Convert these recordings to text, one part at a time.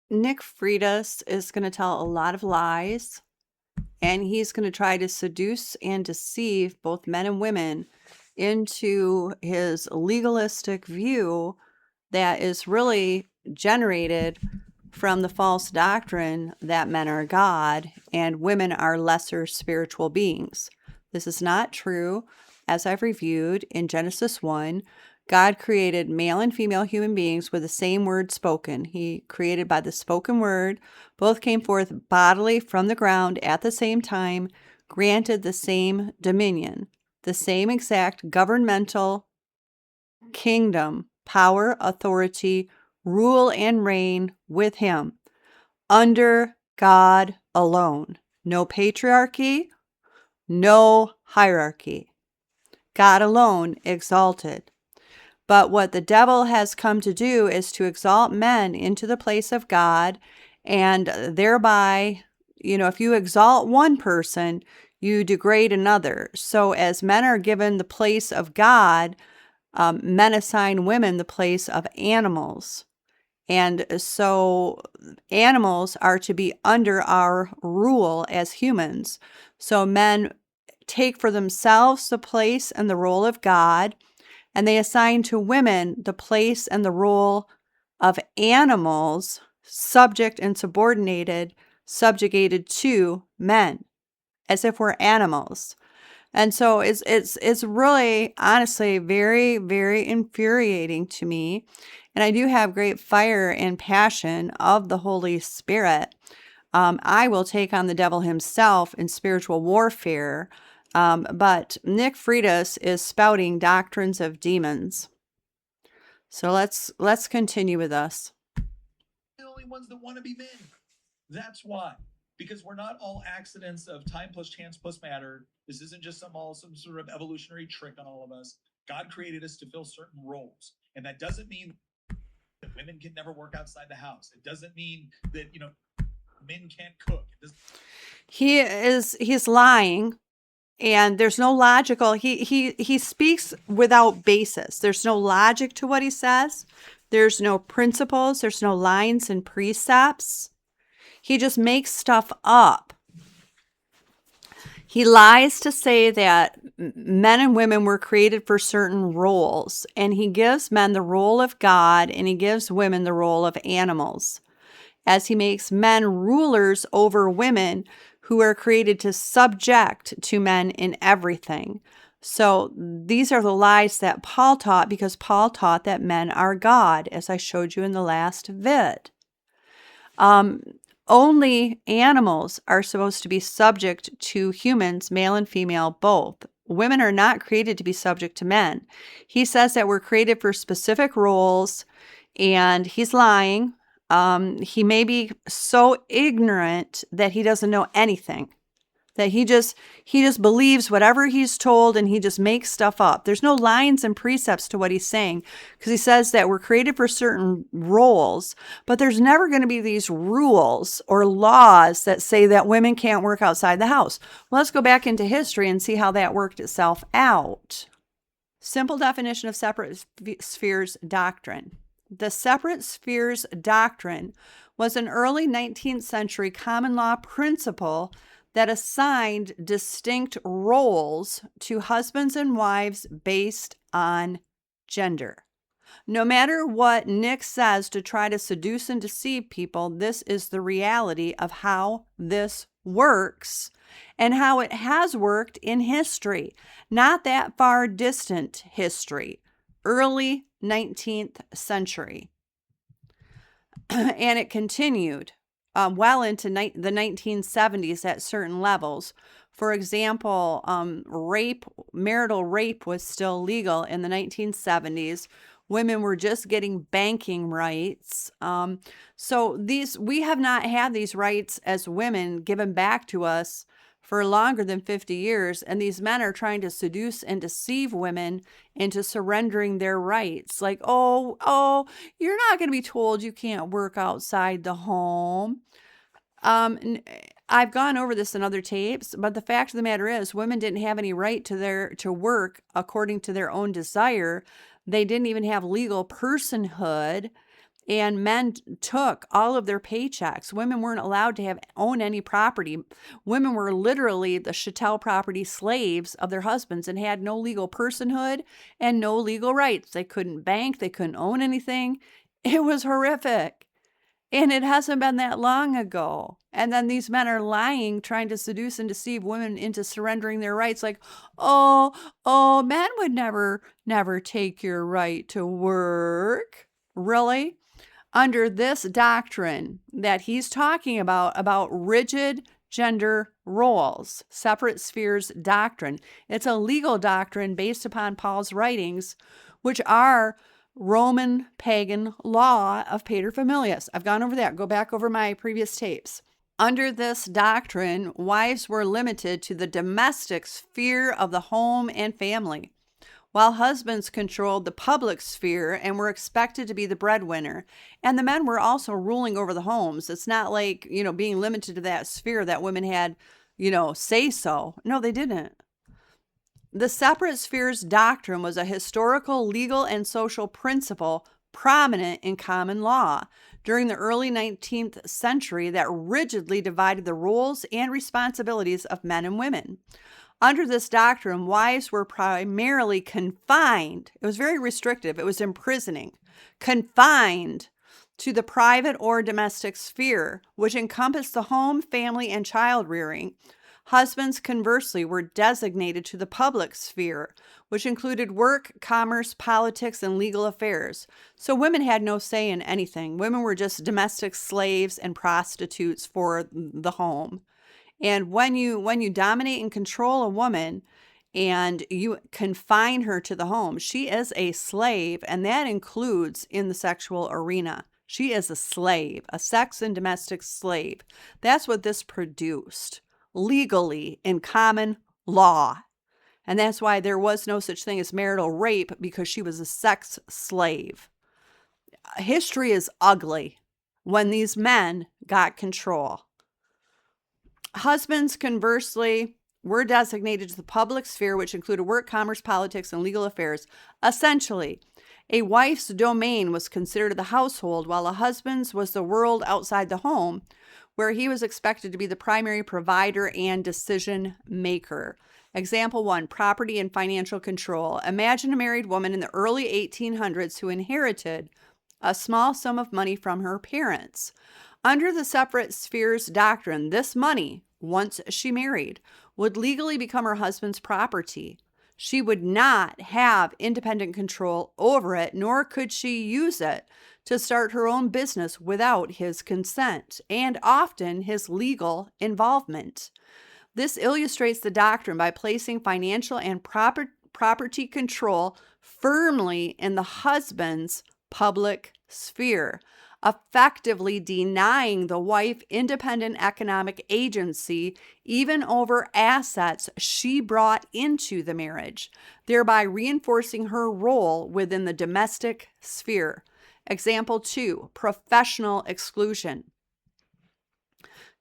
Nick Freitas is going to tell a lot of lies, and he's going to try to seduce and deceive both men and women into his legalistic view that is really generated from the false doctrine that men are God and women are lesser spiritual beings. This is not true. As I've reviewed in Genesis 1, God created male and female human beings with the same word spoken. He created by the spoken word. Both came forth bodily from the ground at the same time, granted the same dominion, the same exact governmental kingdom, power, authority, rule, and reign with him under God alone. No patriarchy, no hierarchy. God alone exalted. But what the devil has come to do is to exalt men into the place of God, and thereby, if you exalt one person, you degrade another. So as men are given the place of God, men assign women the place of animals. And so animals are to be under our rule as humans. So men take for themselves the place and the role of God, and they assign to women the place and the role of animals, subject and subjugated to men, as if we're animals. And so it's really, honestly, very, very infuriating to me. And I do have great fire and passion of the Holy Spirit. I will take on the devil himself in spiritual warfare. But Nick Freitas is spouting doctrines of demons. So let's continue with us. The only ones that want to be men. That's why. Because we're not all accidents of time plus chance plus matter. This isn't just some sort of evolutionary trick on all of us. God created us to fill certain roles. And that doesn't mean that women can never work outside the house. It doesn't mean that, men can't cook. He's lying, and there's no logical, he speaks without basis. There's no logic to what he says. There's no principles, there's no lines and precepts. He just makes stuff up. He lies to say that men and women were created for certain roles, and he gives men the role of God and he gives women the role of animals, as he makes men rulers over women who are created to subject to men in everything. So these are the lies that Paul taught, because Paul taught that men are God, as I showed you in the last vid. Only animals are supposed to be subject to humans, male and female both. Women are not created to be subject to men. He says that we're created for specific roles, and he's lying. He may be so ignorant that he doesn't know anything, that he just believes whatever he's told, and he just makes stuff up. There's no lines and precepts to what he's saying, because he says that we're created for certain roles, but there's never going to be these rules or laws that say that women can't work outside the house. Well, let's go back into history and see how that worked itself out. Simple definition of separate spheres doctrine. The separate spheres doctrine was an early 19th century common law principle that assigned distinct roles to husbands and wives based on gender. No matter what Nick says to try to seduce and deceive people, this is the reality of how this works and how it has worked in history, not that far distant history, early 19th century. And it continued well into the 1970s at certain levels. For example, marital rape was still legal in the 1970s. Women were just getting banking rights. So we have not had these rights as women given back to us for longer than 50 years. And these men are trying to seduce and deceive women into surrendering their rights. Like, oh, you're not going to be told you can't work outside the home. I've gone over this in other tapes, but the fact of the matter is, women didn't have any right to work according to their own desire. They didn't even have legal personhood. and men took all of their paychecks. Women weren't allowed to own any property. Women were literally the chattel property slaves of their husbands and had no legal personhood and no legal rights. They couldn't bank, they couldn't own anything. It was horrific. And it hasn't been that long ago. And then these men are lying, trying to seduce and deceive women into surrendering their rights. Like, oh, men would never take your right to work. Really? Under this doctrine that he's talking about rigid gender roles, separate spheres doctrine, it's a legal doctrine based upon Paul's writings, which are Roman pagan law of paterfamilias. I've gone over that. Go back over my previous tapes. Under this doctrine, wives were limited to the domestic sphere of the home and family, while husbands controlled the public sphere and were expected to be the breadwinner. And the men were also ruling over the homes. It's not like, being limited to that sphere that women had, say so. No, they didn't. The separate spheres doctrine was a historical, legal, and social principle prominent in common law during the early 19th century that rigidly divided the roles and responsibilities of men and women. Under this doctrine, wives were primarily confined. It was very restrictive. It was imprisoning, confined to the private or domestic sphere, which encompassed the home, family, and child rearing. Husbands, conversely, were designated to the public sphere, which included work, commerce, politics, and legal affairs. So women had no say in anything. Women were just domestic slaves and prostitutes for the home. And when you dominate and control a woman and you confine her to the home, she is a slave, and that includes in the sexual arena. She is a slave, a sex and domestic slave. That's what this produced legally in common law. And that's why there was no such thing as marital rape, because she was a sex slave. History is ugly when these men got control. Husbands, conversely, were designated to the public sphere, which included work, commerce, politics, and legal affairs. Essentially, a wife's domain was considered the household, while a husband's was the world outside the home, where he was expected to be the primary provider and decision maker. Example 1, property and financial control. Imagine a married woman in the early 1800s who inherited a small sum of money from her parents. Under the separate spheres doctrine, this money, once she married, would legally become her husband's property. She would not have independent control over it, nor could she use it to start her own business without his consent and often his legal involvement. This illustrates the doctrine by placing financial and property control firmly in the husband's public sphere, effectively denying the wife independent economic agency even over assets she brought into the marriage, thereby reinforcing her role within the domestic sphere. Example 2, professional exclusion.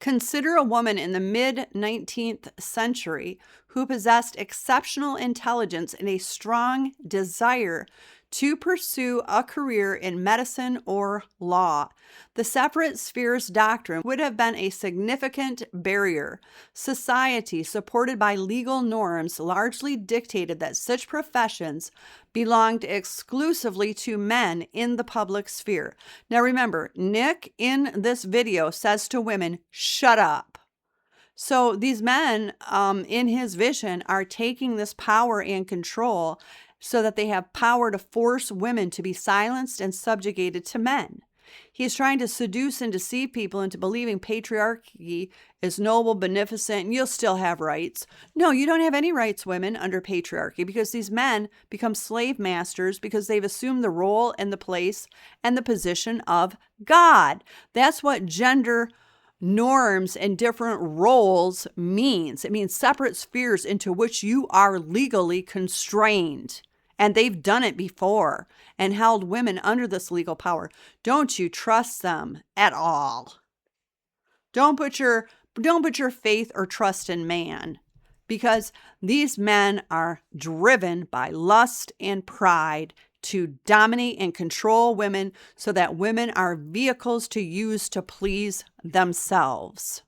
Consider a woman in the mid-19th century who possessed exceptional intelligence and a strong desire to pursue a career in medicine or law. The separate spheres doctrine would have been a significant barrier. Society, supported by legal norms, largely dictated that such professions belonged exclusively to men in the public sphere. Now remember, Nick in this video says to women, shut up. So these men in his vision are taking this power and control so that they have power to force women to be silenced and subjugated to men. He's trying to seduce and deceive people into believing patriarchy is noble, beneficent, and you'll still have rights. No, you don't have any rights, women, under patriarchy, because these men become slave masters because they've assumed the role and the place and the position of God. That's what gender norms and different roles means. It means separate spheres into which you are legally constrained. And they've done it before and held women under this legal power. Don't you trust them at all. Don't put your faith or trust in man, because these men are driven by lust and pride to dominate and control women so that women are vehicles to use to please themselves.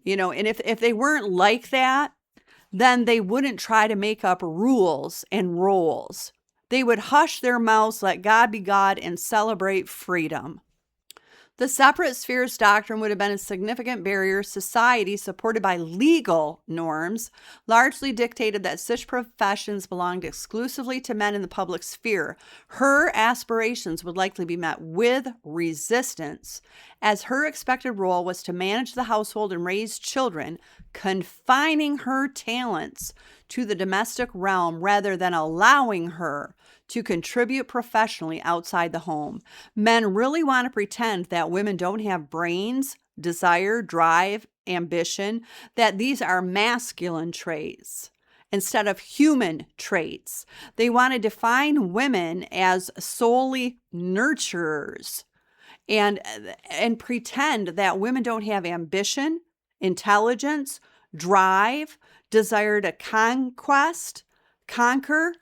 And if they weren't like that, then they wouldn't try to make up rules and roles. They would hush their mouths, let God be God, and celebrate freedom. The separate spheres doctrine would have been a significant barrier. Society, supported by legal norms, largely dictated that such professions belonged exclusively to men in the public sphere. Her aspirations would likely be met with resistance, as her expected role was to manage the household and raise children, confining her talents to the domestic realm rather than allowing her to contribute professionally outside the home. Men really want to pretend that women don't have brains, desire, drive, ambition, that these are masculine traits instead of human traits. They want to define women as solely nurturers and pretend that women don't have ambition, intelligence, drive, desire to conquer,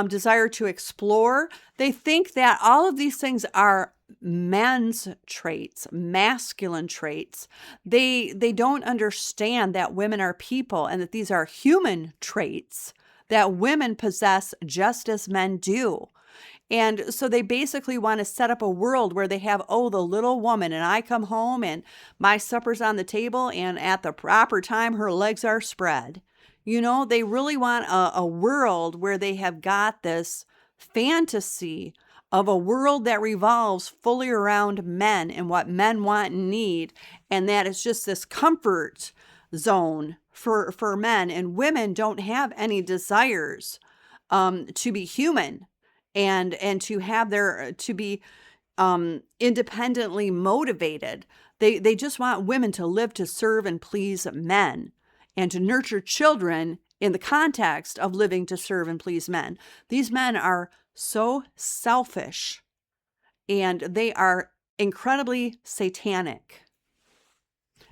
desire to explore. They think that all of these things are men's traits, masculine traits. They don't understand that women are people and that these are human traits that women possess just as men do. And so they basically want to set up a world where they have, the little woman, and I come home and my supper's on the table, and at the proper time, her legs are spread. They really want a world where they have got this fantasy of a world that revolves fully around men and what men want and need, and that it's just this comfort zone for men, and women don't have any desires to be human and to have to be independently motivated. They just want women to live to serve and please men and to nurture children in the context of living to serve and please men. These men are so selfish and they are incredibly satanic.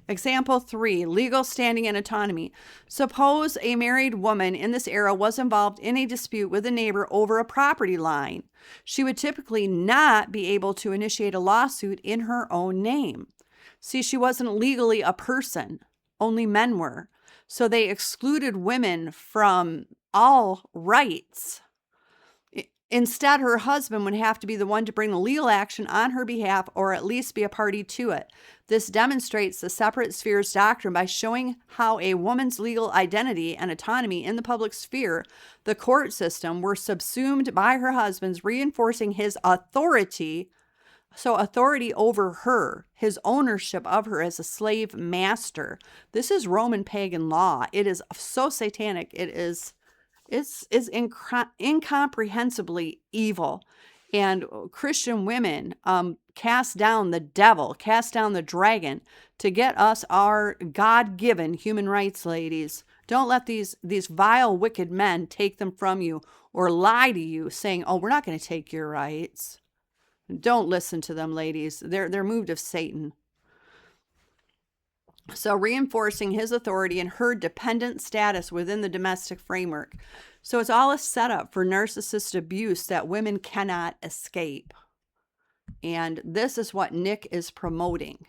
Example 3, legal standing and autonomy. Suppose a married woman in this era was involved in a dispute with a neighbor over a property line. She would typically not be able to initiate a lawsuit in her own name. See, she wasn't legally a person. Only men were. So they excluded women from all rights. Instead, her husband would have to be the one to bring the legal action on her behalf, or at least be a party to it. This demonstrates the separate spheres doctrine by showing how a woman's legal identity and autonomy in the public sphere, the court system, were subsumed by her husband's, reinforcing his authority. So authority over her, his ownership of her as a slave master. This is Roman pagan law. It is so satanic. It's incomprehensibly evil. And Christian women cast down the devil, cast down the dragon to get us our God-given human rights, ladies. Don't let these vile, wicked men take them from you or lie to you saying, we're not going to take your rights. Don't listen to them, ladies. They're moved of Satan. So reinforcing his authority and her dependent status within the domestic framework. So it's all a setup for narcissist abuse that women cannot escape. And this is what Nick is promoting.